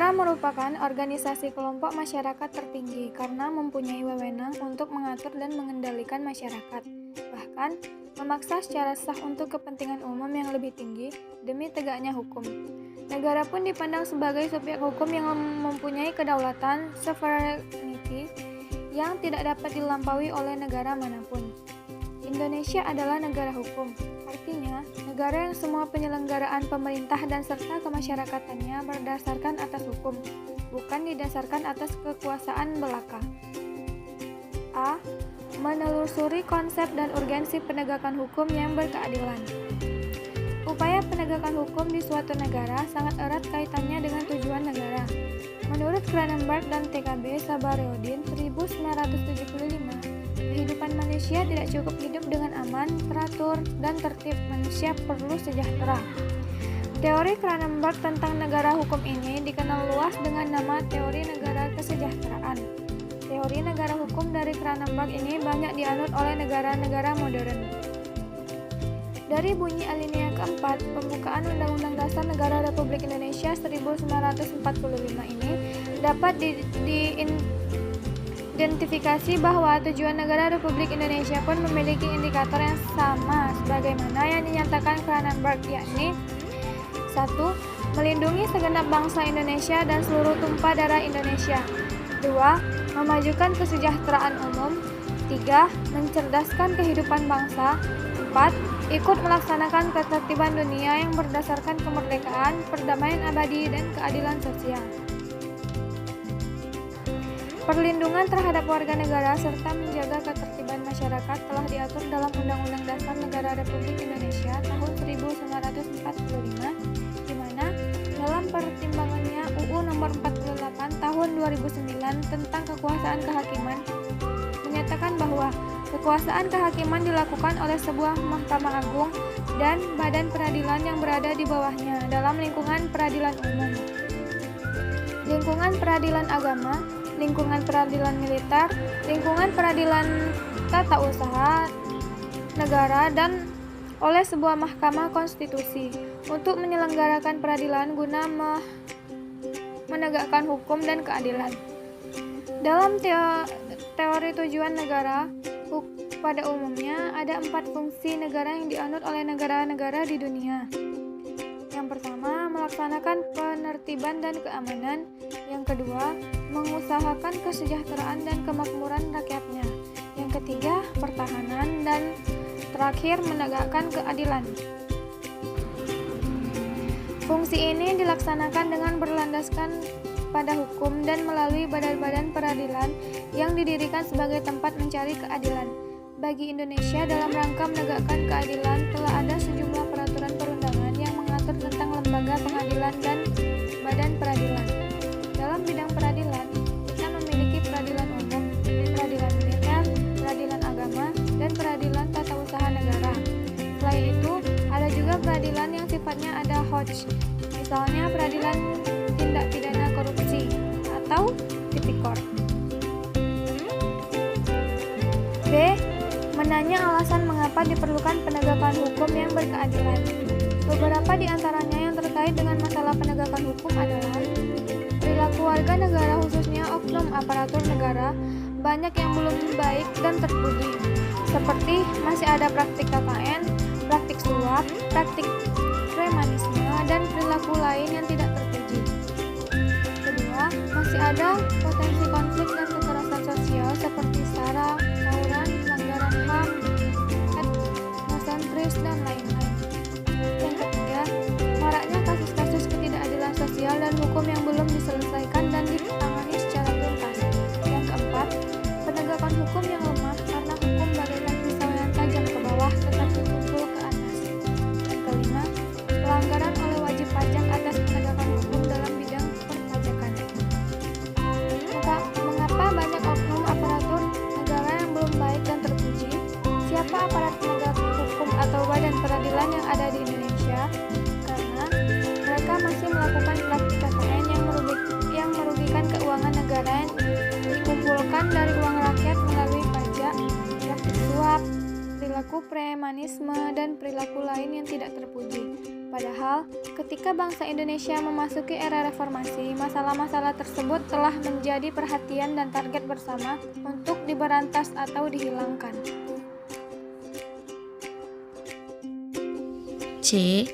Negara merupakan organisasi kelompok masyarakat tertinggi karena mempunyai wewenang untuk mengatur dan mengendalikan masyarakat, bahkan memaksa secara sah untuk kepentingan umum yang lebih tinggi demi tegaknya hukum. Negara pun dipandang sebagai subjek hukum yang mempunyai kedaulatan sovereignty yang tidak dapat dilampaui oleh negara manapun. Indonesia adalah negara hukum, artinya negara yang semua penyelenggaraan pemerintah dan serta kemasyarakatannya berdasarkan atas hukum, bukan didasarkan atas kekuasaan belaka. A. Menelusuri konsep dan urgensi penegakan hukum yang berkeadilan. Upaya penegakan hukum di suatu negara sangat erat kaitannya dengan tujuan negara. Menurut Cronenberg dan TKB Sabareudin 1975, kehidupan manusia tidak cukup hidup dengan aman, teratur, dan tertib. Manusia perlu sejahtera. Teori Cronenberg tentang negara hukum ini dikenal luas dengan nama teori negara kesejahteraan. Teori negara hukum dari Cronenberg ini banyak dianut oleh negara-negara modern. Dari bunyi alinea keempat, pembukaan Undang-Undang Dasar Negara Republik Indonesia 1945 ini dapat diidentifikasi bahwa tujuan negara Republik Indonesia pun memiliki indikator yang sama sebagaimana yang dinyatakan Cronenberg, yakni 1. Melindungi segenap bangsa Indonesia dan seluruh tumpah darah Indonesia. 2. Memajukan kesejahteraan umum. 3. Mencerdaskan kehidupan bangsa. 4. Ikut melaksanakan ketertiban dunia yang berdasarkan kemerdekaan, perdamaian abadi, dan keadilan sosial. Perlindungan terhadap warga negara serta menjaga ketertiban masyarakat telah diatur dalam Undang-Undang Dasar Negara Republik Indonesia tahun 1945, di mana dalam pertimbangannya UU Nomor 48 Tahun 2009 tentang kekuasaan kehakiman menyatakan bahwa kekuasaan kehakiman dilakukan oleh sebuah Mahkamah Agung dan badan peradilan yang berada di bawahnya dalam lingkungan peradilan umum, lingkungan peradilan agama, lingkungan peradilan militer, lingkungan peradilan tata usaha negara, dan oleh sebuah mahkamah konstitusi untuk menyelenggarakan peradilan guna menegakkan hukum dan keadilan. Dalam teori tujuan negara pada umumnya ada 4 fungsi negara yang dianut oleh negara-negara di dunia. Yang pertama, melaksanakan penertiban dan keamanan. Yang kedua, mengusahakan kesejahteraan dan kemakmuran rakyatnya. Yang ketiga, pertahanan, dan terakhir, menegakkan keadilan. Fungsi ini dilaksanakan dengan berlandaskan pada hukum dan melalui badan-badan peradilan yang didirikan sebagai tempat mencari keadilan. Bagi Indonesia, dalam rangka menegakkan keadilan telah ada sejumlah peraturan perundangan yang mengatur tentang lembaga pengadilan dan badan peradilan. Dalam bidang peradilan, kita memiliki peradilan umum, peradilan militer, peradilan agama, dan peradilan tata usaha negara. Selain itu, ada juga peradilan yang sifatnya ad hoc, misalnya peradilan tindak pidana korupsi atau tipikor. B. Menanya alasan mengapa diperlukan penegakan hukum yang berkeadilan. Beberapa di antaranya yang terkait dengan masalah penegakan hukum adalah perilaku warga negara, khususnya oknum aparatur negara, banyak yang belum baik dan terpuji, seperti masih ada praktik KKN, praktik suap, praktik premanisme, dan perilaku lain yang tidak terpuji. Kedua, masih ada potensi konflik dan kekerasan sosial seperti SARA, tawuran, pelanggaran HAM, etnosentris, dan lain-lain. Yang ketiga, maraknya kasus-kasus ketidakadilan sosial dan hukum yang belum diselesaikan dan ditangani secara tuntas. Yang keempat, penegakan hukum yang lemah karena hukum bagaikan pisau yang tajam ke bawah tetapi tumpul ke atas. Yang kelima, pelanggaran oleh wajib pajak atas penegakan hukum dalam bidang perpajakan. Mengapa banyak oknum aparatur negara yang belum baik dan terpuji? Siapa aparat penegak hukum atau badan peradilan yang ada di Indonesia? Karena mereka masih melakukan praktik KKN yang merugikan keuangan negara yang dikumpulkan dari uang rakyat melalui pajak, praktik suap, perilaku premanisme, dan perilaku lain yang tidak terpuji. Padahal, ketika bangsa Indonesia memasuki era reformasi, masalah-masalah tersebut telah menjadi perhatian dan target bersama untuk diberantas atau dihilangkan. C.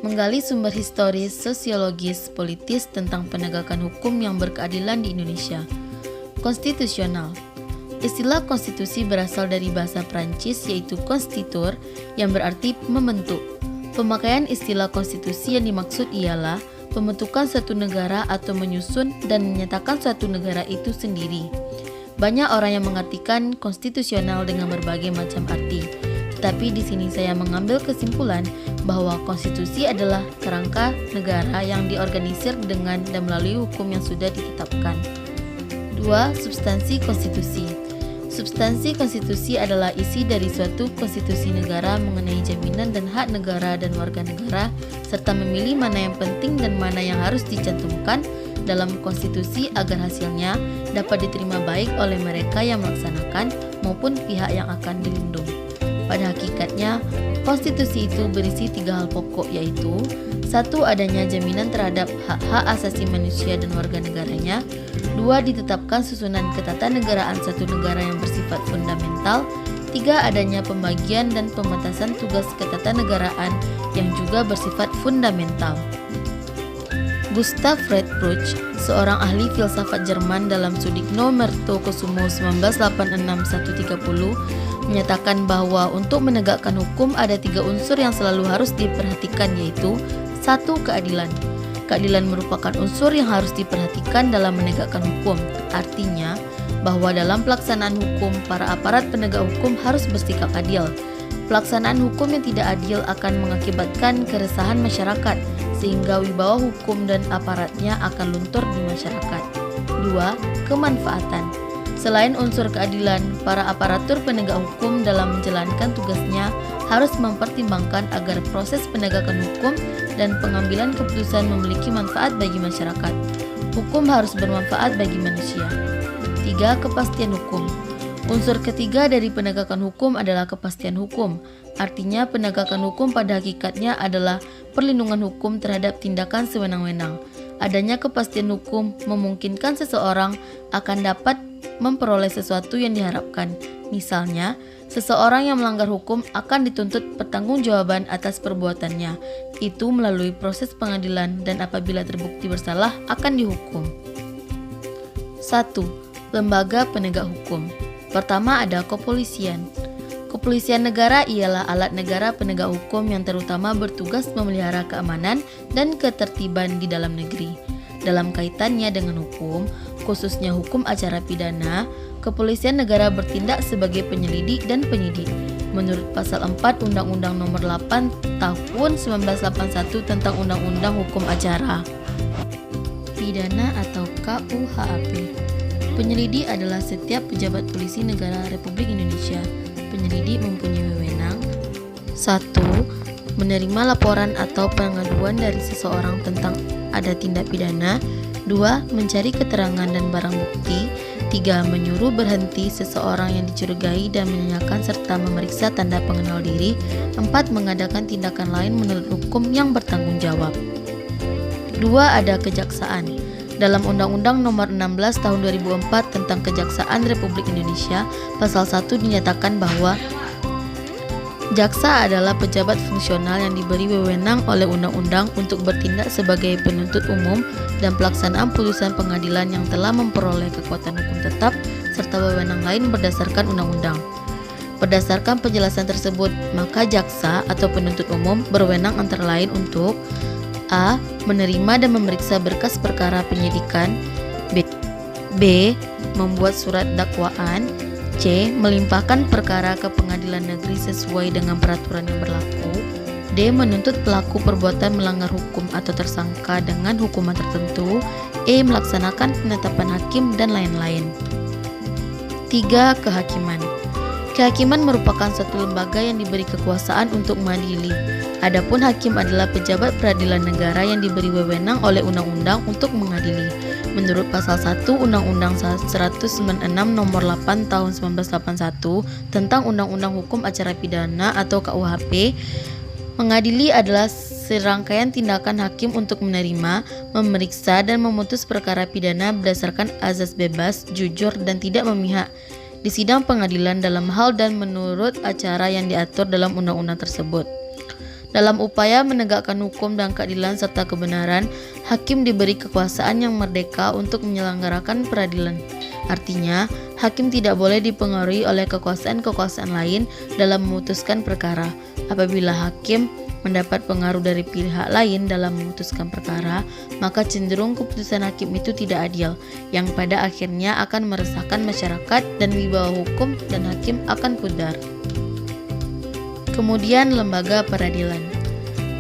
Menggali sumber historis, sosiologis, politis tentang penegakan hukum yang berkeadilan di Indonesia. Konstitusional. Istilah konstitusi berasal dari bahasa Prancis yaitu constituer yang berarti membentuk. Pemakaian istilah konstitusi yang dimaksud ialah pembentukan suatu negara atau menyusun dan menyatakan suatu negara itu sendiri. Banyak orang yang mengartikan konstitusional dengan berbagai macam arti. Tetapi di sini saya mengambil kesimpulan bahwa konstitusi adalah kerangka negara yang diorganisir dengan dan melalui hukum yang sudah ditetapkan. 2. Substansi konstitusi. Substansi konstitusi adalah isi dari suatu konstitusi negara mengenai jaminan dan hak negara dan warga negara, serta memilih mana yang penting dan mana yang harus dicantumkan dalam konstitusi agar hasilnya dapat diterima baik oleh mereka yang melaksanakan maupun pihak yang akan dilindung. Pada hakikatnya, konstitusi itu berisi 3 hal pokok yaitu 1. Adanya jaminan terhadap hak-hak asasi manusia dan warga negaranya. 2. Ditetapkan susunan ketatanegaraan satu negara yang bersifat fundamental. 3. Adanya pembagian dan pembatasan tugas ketatanegaraan yang juga bersifat fundamental. Gustav Friedrich, seorang ahli filsafat Jerman dalam Sudikno Mertokusumo 1986-130, menyatakan bahwa untuk menegakkan hukum ada 3 unsur yang selalu harus diperhatikan yaitu 1. Keadilan. Keadilan merupakan unsur yang harus diperhatikan dalam menegakkan hukum. Artinya bahwa dalam pelaksanaan hukum, para aparat penegak hukum harus bersikap adil. Pelaksanaan hukum yang tidak adil akan mengakibatkan keresahan masyarakat, sehingga wibawa hukum dan aparatnya akan luntur di masyarakat. 2. Kemanfaatan. Selain unsur keadilan, para aparatur penegak hukum dalam menjalankan tugasnya harus mempertimbangkan agar proses penegakan hukum dan pengambilan keputusan memiliki manfaat bagi masyarakat. Hukum harus bermanfaat bagi manusia. 3. Kepastian hukum. Unsur ketiga dari penegakan hukum adalah kepastian hukum. Artinya penegakan hukum pada hakikatnya adalah perlindungan hukum terhadap tindakan sewenang-wenang. Adanya kepastian hukum memungkinkan seseorang akan dapat memperoleh sesuatu yang diharapkan. Misalnya, seseorang yang melanggar hukum akan dituntut pertanggungjawaban atas perbuatannya. Itu melalui proses pengadilan dan apabila terbukti bersalah akan dihukum. 1. Lembaga penegak hukum. Pertama ada kepolisian. Kepolisian negara ialah alat negara penegak hukum yang terutama bertugas memelihara keamanan dan ketertiban di dalam negeri. Dalam kaitannya dengan hukum, khususnya hukum acara pidana, kepolisian negara bertindak sebagai penyelidik dan penyidik. Menurut pasal 4 Undang-Undang Nomor 8 Tahun 1981 tentang Undang-Undang Hukum Acara Pidana atau KUHP. Penyelidik adalah setiap pejabat polisi negara Republik Indonesia. Penyelidik mempunyai wewenang 1. Menerima laporan atau pengaduan dari seseorang tentang ada tindak pidana. 2. Mencari keterangan dan barang bukti. 3. Menyuruh berhenti seseorang yang dicurigai dan menanyakan serta memeriksa tanda pengenal diri. 4. Mengadakan tindakan lain menurut hukum yang bertanggung jawab. 2. Ada kejaksaan. Dalam Undang-Undang Nomor 16 Tahun 2004 tentang Kejaksaan Republik Indonesia, Pasal 1 dinyatakan bahwa jaksa adalah pejabat fungsional yang diberi wewenang oleh undang-undang untuk bertindak sebagai penuntut umum dan pelaksanaan putusan pengadilan yang telah memperoleh kekuatan hukum tetap serta wewenang lain berdasarkan undang-undang. Berdasarkan penjelasan tersebut, maka jaksa atau penuntut umum berwenang antara lain untuk A. Menerima dan memeriksa berkas perkara penyidikan. B. Membuat surat dakwaan. C. Melimpahkan perkara ke pengadilan negeri sesuai dengan peraturan yang berlaku. D. Menuntut pelaku perbuatan melanggar hukum atau tersangka dengan hukuman tertentu. E. Melaksanakan penetapan hakim dan lain-lain. 3. Kehakiman. Kehakiman merupakan suatu lembaga yang diberi kekuasaan untuk mengadili. Adapun hakim adalah pejabat peradilan negara yang diberi wewenang oleh undang-undang untuk mengadili. Menurut pasal 1 Undang-Undang 196 Nomor 8 Tahun 1981 tentang Undang-Undang Hukum Acara Pidana atau KUHP, mengadili adalah serangkaian tindakan hakim untuk menerima, memeriksa, dan memutus perkara pidana berdasarkan azas bebas, jujur, dan tidak memihak di sidang pengadilan dalam hal dan menurut acara yang diatur dalam undang-undang tersebut. Dalam upaya menegakkan hukum dan keadilan serta kebenaran, hakim diberi kekuasaan yang merdeka untuk menyelenggarakan peradilan. Artinya, hakim tidak boleh dipengaruhi oleh kekuasaan-kekuasaan lain dalam memutuskan perkara. Apabila hakim mendapat pengaruh dari pihak lain dalam memutuskan perkara, maka cenderung keputusan hakim itu tidak adil, yang pada akhirnya akan meresahkan masyarakat dan wibawa hukum dan hakim akan pudar. Kemudian, lembaga peradilan.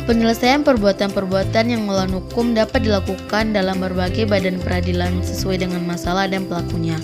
Penyelesaian perbuatan-perbuatan yang melawan hukum dapat dilakukan dalam berbagai badan peradilan sesuai dengan masalah dan pelakunya.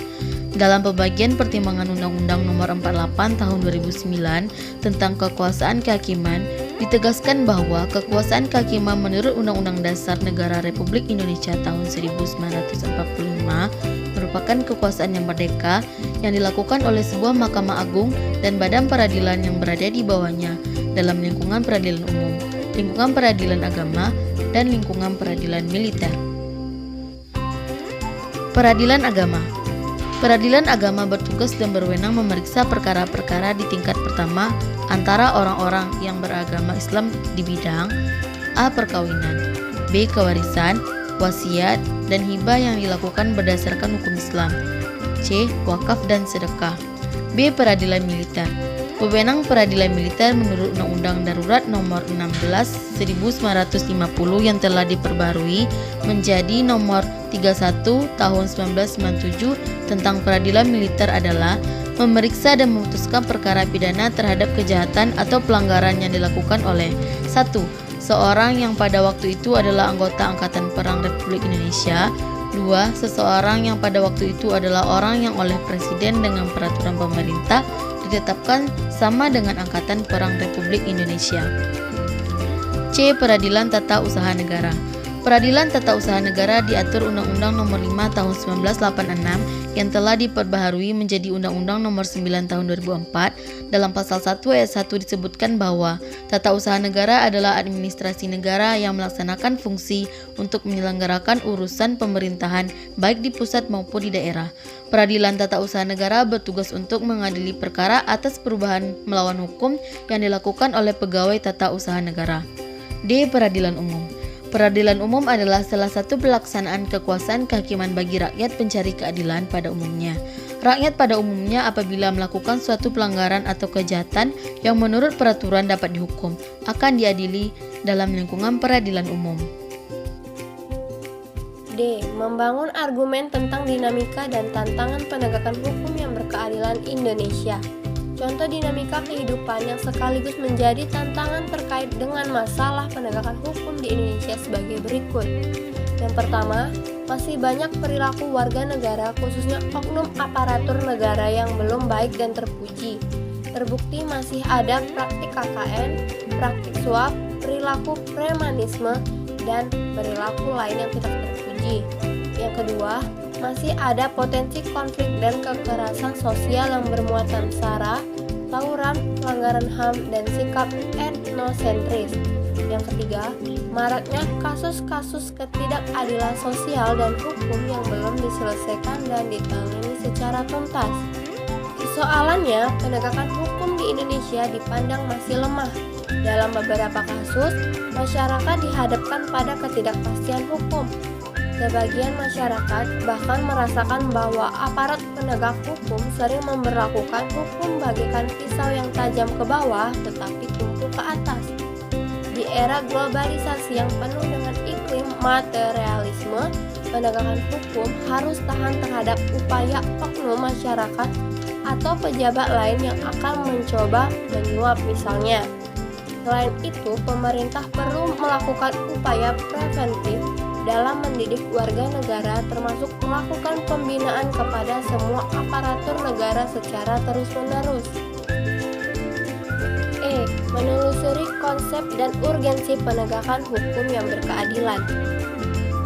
Dalam pembagian pertimbangan Undang-Undang Nomor 48 Tahun 2009 tentang kekuasaan kehakiman, ditegaskan bahwa kekuasaan kehakiman menurut Undang-Undang Dasar Negara Republik Indonesia tahun 1945 merupakan kekuasaan yang merdeka yang dilakukan oleh sebuah Mahkamah Agung dan badan peradilan yang berada di bawahnya dalam lingkungan peradilan umum, lingkungan peradilan agama, dan lingkungan peradilan militer. Peradilan agama. Peradilan agama bertugas dan berwenang memeriksa perkara-perkara di tingkat pertama antara orang-orang yang beragama Islam di bidang A. Perkawinan, B. Kewarisan, wasiat, dan hibah yang dilakukan berdasarkan hukum Islam, C. Wakaf dan sedekah. B. Peradilan militer. Wewenang peradilan militer menurut Undang-Undang Darurat Nomor 16 1950 yang telah diperbarui menjadi Nomor 31 Tahun 1997 tentang peradilan militer adalah memeriksa dan memutuskan perkara pidana terhadap kejahatan atau pelanggaran yang dilakukan oleh 1. Seorang yang pada waktu itu adalah anggota Angkatan Perang Republik Indonesia. 2. Seseorang yang pada waktu itu adalah orang yang oleh Presiden dengan peraturan pemerintah ditetapkan sama dengan Angkatan Perang Republik Indonesia. C. Peradilan Tata Usaha Negara. Peradilan Tata Usaha Negara diatur Undang-Undang Nomor 5 Tahun 1986 yang telah diperbaharui menjadi Undang-Undang Nomor 9 Tahun 2004. Dalam pasal 1 ayat 1 disebutkan bahwa tata usaha negara adalah administrasi negara yang melaksanakan fungsi untuk menyelenggarakan urusan pemerintahan baik di pusat maupun di daerah. Peradilan Tata Usaha Negara bertugas untuk mengadili perkara atas perubahan melawan hukum yang dilakukan oleh pegawai tata usaha negara. D. Peradilan Umum. Peradilan umum adalah salah satu pelaksanaan kekuasaan kehakiman bagi rakyat pencari keadilan pada umumnya. Rakyat pada umumnya apabila melakukan suatu pelanggaran atau kejahatan yang menurut peraturan dapat dihukum, akan diadili dalam lingkungan peradilan umum. D. Membangun argumen tentang dinamika dan tantangan penegakan hukum yang berkeadilan Indonesia. Contoh dinamika kehidupan yang sekaligus menjadi tantangan terkait dengan masalah penegakan hukum di Indonesia sebagai berikut. Yang pertama, masih banyak perilaku warga negara khususnya oknum aparatur negara yang belum baik dan terpuji. Terbukti masih ada praktik KKN, praktik suap, perilaku premanisme, dan perilaku lain yang tidak terpuji. Yang kedua, masih ada potensi konflik dan kekerasan sosial yang bermuatan sara, tawuran, pelanggaran HAM, dan sikap etnosentris. Yang ketiga, maraknya kasus-kasus ketidakadilan sosial dan hukum yang belum diselesaikan dan ditangani secara tuntas. Soalannya, penegakan hukum di Indonesia dipandang masih lemah. Dalam beberapa kasus, masyarakat dihadapkan pada ketidakpastian hukum. Sebagian masyarakat bahkan merasakan bahwa aparat penegak hukum sering memberlakukan hukum bagaikan pisau yang tajam ke bawah tetapi tumpul ke atas. Di era globalisasi yang penuh dengan iklim materialisme, penegakan hukum harus tahan terhadap upaya oknum masyarakat atau pejabat lain yang akan mencoba menyuap misalnya. Selain itu, pemerintah perlu melakukan upaya preventif dalam mendidik warga negara termasuk melakukan pembinaan kepada semua aparatur negara secara terus-menerus. E. Menelusuri konsep dan urgensi penegakan hukum yang berkeadilan.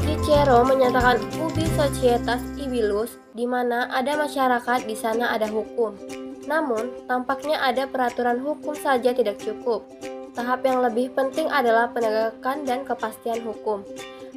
Cicero menyatakan ubi societas civilus, di mana ada masyarakat di sana ada hukum. Namun, tampaknya ada peraturan hukum saja tidak cukup. Tahap yang lebih penting adalah penegakan dan kepastian hukum.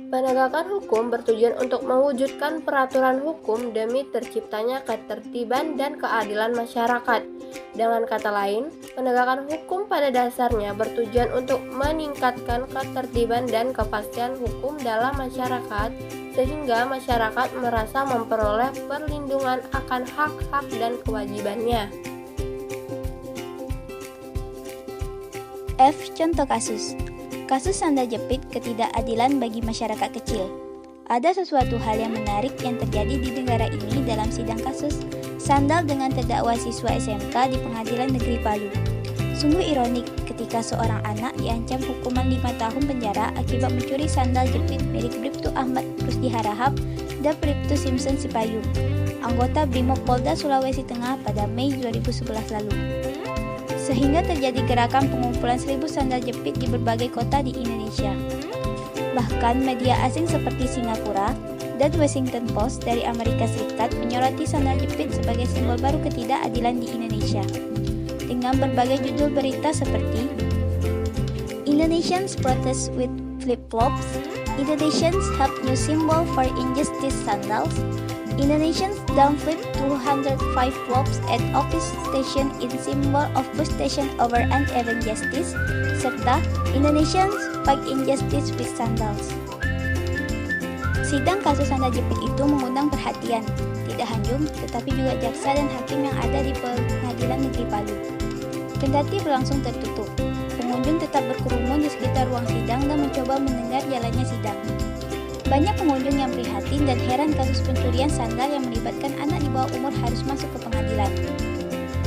Penegakan hukum bertujuan untuk mewujudkan peraturan hukum demi terciptanya ketertiban dan keadilan masyarakat. Dengan kata lain, penegakan hukum pada dasarnya bertujuan untuk meningkatkan ketertiban dan kepastian hukum dalam masyarakat, sehingga masyarakat merasa memperoleh perlindungan akan hak-hak dan kewajibannya. F. Contoh kasus. Kasus sandal jepit ketidakadilan bagi masyarakat kecil. Ada sesuatu hal yang menarik yang terjadi di negara ini dalam sidang kasus sandal dengan terdakwa siswa SMK di Pengadilan Negeri Palu. Sungguh ironik ketika seorang anak diancam hukuman 5 tahun penjara akibat mencuri sandal jepit milik Bribtu Ahmad Rusdi Harahap dan Bribtu Simpson Sipayung, anggota Brimob Polda Sulawesi Tengah pada Mei 2011 lalu. Sehingga terjadi gerakan pengumpulan 1000 sandal jepit di berbagai kota di Indonesia. Bahkan media asing seperti Singapura dan Washington Post dari Amerika Serikat menyoroti sandal jepit sebagai simbol baru ketidakadilan di Indonesia. Dengan berbagai judul berita seperti Indonesians protest with flip-flops, Indonesians have new symbol for injustice sandals, Indonesians downflip 205 flops at office station in symbol of frustration over uneven justice, serta Indonesians fight injustice with sandals. Sidang kasus sandal jepit itu mengundang perhatian, tidak hanya tetapi juga jaksa dan hakim yang ada di Pengadilan Negeri Palu. Kendati berlangsung tertutup, pengunjung tetap berkerumun di sekitar ruang sidang dan mencoba mendengar jalannya sidang. Banyak pengunjung yang prihatin dan heran kasus pencurian sandal yang melibatkan anak di bawah umur harus masuk ke pengadilan.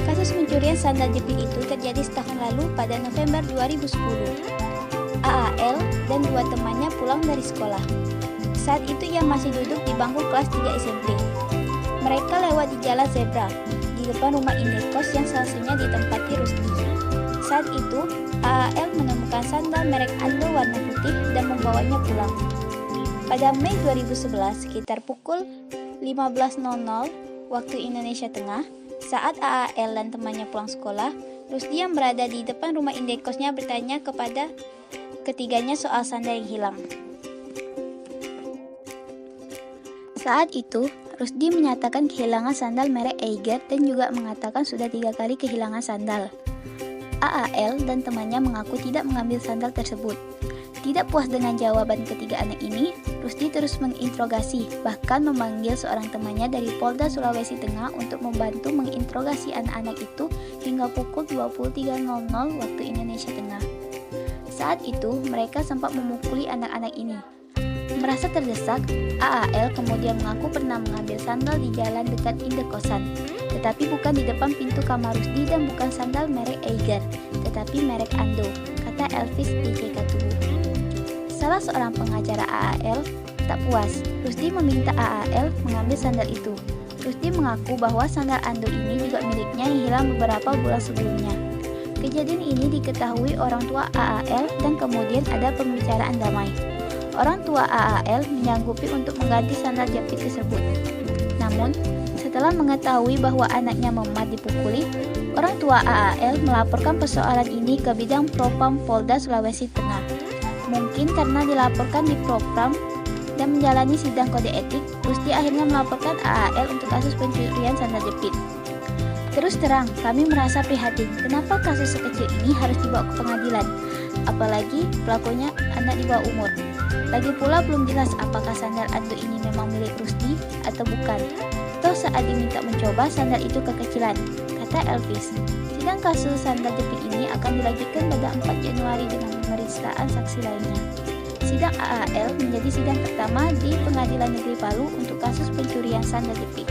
Kasus pencurian sandal jepit itu terjadi setahun lalu pada November 2010. AAL dan 2 temannya pulang dari sekolah. Saat itu ia masih duduk di bangku kelas 3 SMP. Mereka lewat di jalan zebra, di depan rumah indekos yang salah satunya ditempati Rusdi. Saat itu, AAL menemukan sandal merek Ando warna putih dan membawanya pulang. Pada Mei 2011, sekitar pukul 15.00 waktu Indonesia Tengah, saat AAL dan temannya pulang sekolah, Rusdi yang berada di depan rumah indekosnya bertanya kepada ketiganya soal sandal yang hilang. Saat itu, Rusdi menyatakan kehilangan sandal merek Eiger dan juga mengatakan sudah 3 kali kehilangan sandal. AAL dan temannya mengaku tidak mengambil sandal tersebut. Tidak puas dengan jawaban ketiga anak ini, Rusdi terus menginterogasi, bahkan memanggil seorang temannya dari Polda Sulawesi Tengah untuk membantu menginterogasi anak-anak itu hingga pukul 23.00 waktu Indonesia Tengah. Saat itu, mereka sempat memukuli anak-anak ini. Merasa terdesak, AAL kemudian mengaku pernah mengambil sandal di jalan dekat indekosan, tetapi bukan di depan pintu kamar Rusdi dan bukan sandal merek Eiger, tetapi merek Ando, kata Elvis DJ Katubu. Salah seorang pengacara AAL tak puas, Rusdi meminta AAL mengambil sandal itu. Rusdi mengaku bahwa sandal Ando ini juga miliknya yang hilang beberapa bulan sebelumnya. Kejadian ini diketahui orang tua AAL dan kemudian ada pembicaraan damai. Orang tua AAL menyanggupi untuk mengganti sandal jepit tersebut. Namun, setelah mengetahui bahwa anaknya Memat dipukuli, orang tua AAL melaporkan persoalan ini ke bidang Propam Polda Sulawesi Tengah. Mungkin karena dilaporkan di Propam dan menjalani sidang kode etik, Rusdi akhirnya melaporkan AAL untuk kasus pencurian sandal jepit. Terus terang, kami merasa prihatin kenapa kasus sekecil ini harus dibawa ke pengadilan, apalagi pelakunya anak di bawah umur. Lagi pula belum jelas apakah sandal Ando ini memang milik Rusdi atau bukan. Toh saat diminta mencoba sandal itu kekecilan, kata Elvis. Sidang kasus sandal jepit ini akan dilanjutkan pada 4 Januari dengan pemeriksaan saksi lainnya. Sidang AAL menjadi sidang pertama di Pengadilan Negeri Palu untuk kasus pencurian sandal jepit.